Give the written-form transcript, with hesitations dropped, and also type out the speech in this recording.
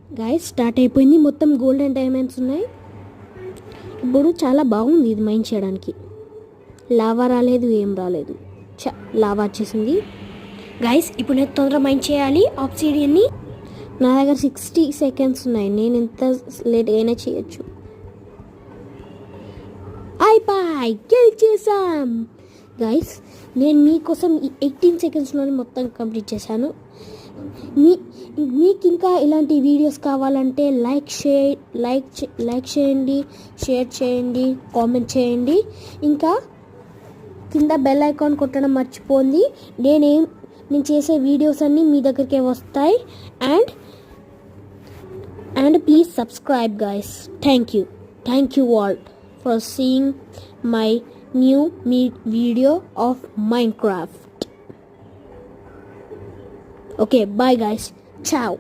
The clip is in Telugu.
గాయస్ స్టార్ట్ అయిపోయింది. మొత్తం గోల్డెన్ డైమండ్స్ ఉన్నాయి. ఇప్పుడు చాలా బాగుంది ఇది మైన్ చేయడానికి. లావా రాలేదు, ఏం రాలేదు. లావా వచ్చేసింది. గాయస్ ఇప్పుడు నేను తొందరగా మైన్ చేయాలి ఆబ్సిడియన్ని. నా దగ్గర 60 సెకండ్స్ ఉన్నాయి. నేను ఎంత లేట్ అయినా చేయొచ్చు. అయిపోయి కిల్ చేసాం గైస్. నేను మీకోసం ఈ 18 సెకండ్స్లోనే మొత్తం కంప్లీట్ చేశాను. మీకు ఇంకా ఇలాంటి వీడియోస్ కావాలంటే లైక్ చేయండి, షేర్ చేయండి, కామెంట్ చేయండి. ఇంకా కింద బెల్ ఐకాన్ కొట్టడం మర్చిపోండి. నేను చేసే వీడియోస్ అన్నీ మీ దగ్గరికే వస్తాయి. And please subscribe guys. Thank you all for seeing my new video of Minecraft. Okay, bye guys. Ciao.